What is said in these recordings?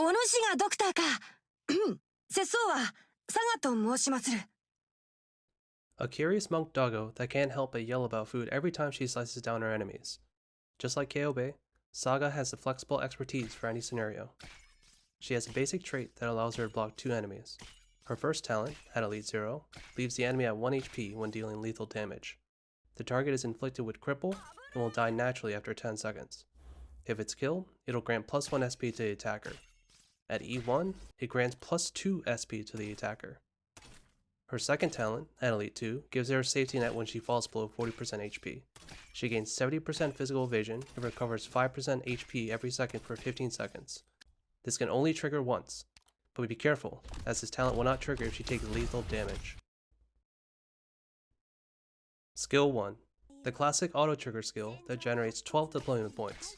お主がドクターか。節操はサガと申しまする。A curious monk doggo that can't help but yell about food every time she slices down her enemies. Just like Kyobe, Saga has the flexible expertise for any scenario. She has a basic trait that allows her to block 2 enemies. Her first talent, at Elite 0, leaves the enemy at 1 HP when dealing lethal damage. The target is inflicted with cripple and will die naturally after 10 seconds. If it's killed, it'll grant plus 1 SP to the attacker. At E1, it grants plus 2 SP to the attacker. Her second talent, at Elite 2, gives her a safety net when she falls below 40% HP. She gains 70% physical evasion and recovers 5% HP every second for 15 seconds. This can only trigger once, but be careful, as this talent will not trigger if she takes lethal damage. Skill 1. The classic auto-trigger skill that generates 12 deployment points.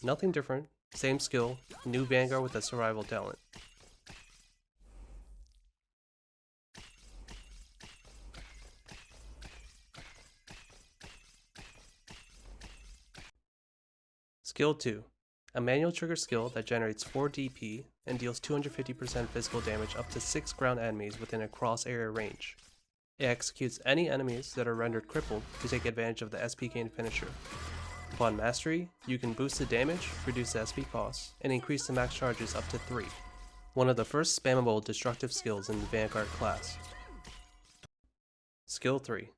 Nothing different, same skill, new Vanguard with a survival talent. Skill 2. A manual trigger skill that generates 4 DP and deals 250% physical damage up to 6 ground enemies within a cross-area range. It executes any enemies that are rendered crippled to take advantage of the SP gain finisher. Upon mastery, you can boost the damage, reduce the SP cost, and increase the max charges up to 3. One of the first spammable destructive skills in the Vanguard class. Skill 3.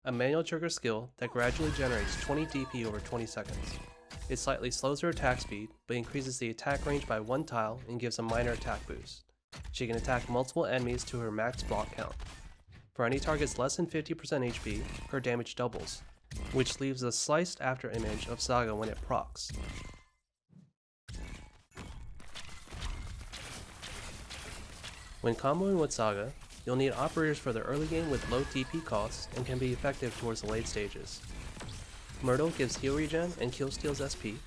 A manual trigger skill that gradually generates 20 DP over 20 seconds. It slightly slows her attack speed, but increases the attack range by 1 tile and gives a minor attack boost. She can attack multiple enemies to her max block count. For any targets less than 50% HP, her damage doubles, which leaves a sliced after image of Saga when it procs. When comboing with Saga, you'll need operators for the early game with low DP costs and can be effective towards the late stages. Myrtle gives heal regen and killsteal's SP.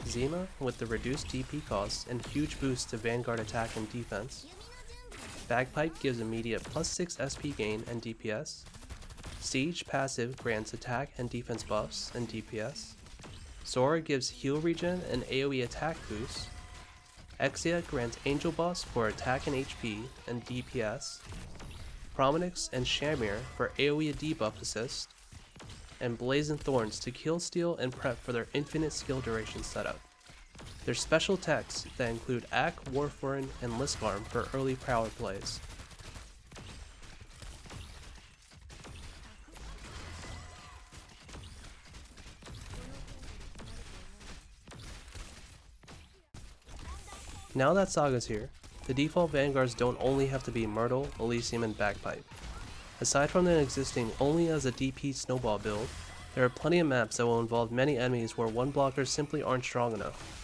Zima with the reduced DP costs and huge boost to Vanguard attack and defense. Bagpipe gives immediate plus 6 SP gain and DPS. Siege passive grants attack and defense buffs and DPS. Sora gives heal regen and AoE attack boost. Exia grants Angel Boss for attack and HP and DPS. Prominix and Shamir for AoE debuff assist. And Blazing Thorns to kill steal and prep for their infinite skill duration setup. There's special techs that include Ak, Warfarin, and Liskarm for early power plays. Now that Saga's here, the default Vanguards don't only have to be Myrtle, Elysium, and Bagpipe. Aside from them existing only as a DP snowball build, there are plenty of maps that will involve many enemies where one blockers simply aren't strong enough.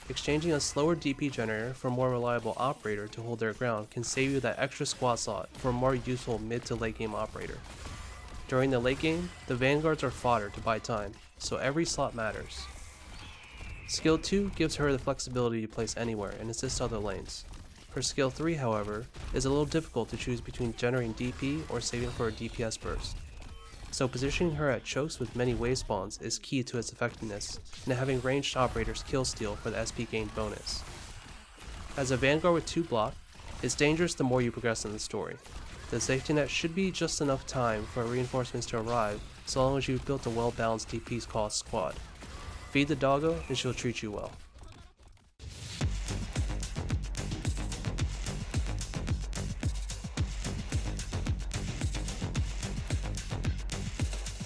Exchanging a slower DP generator for a more reliable operator to hold their ground can save you that extra squad slot for a more useful mid to late game operator. During the late game, the Vanguards are fodder to buy time, so every slot matters. Skill 2 gives her the flexibility to place anywhere and assist other lanes. Her skill 3, however, is a little difficult to choose between generating DP or saving for a DPS burst. So positioning her at chokes with many wave spawns is key to its effectiveness, and having ranged operators kill steal for the SP gain bonus. As a Vanguard with 2 block, it's dangerous the more you progress in the story. The safety net should be just enough time for reinforcements to arrive, so long as you've built a well balanced DP cost squad. Feed the doggo and she'll treat you well.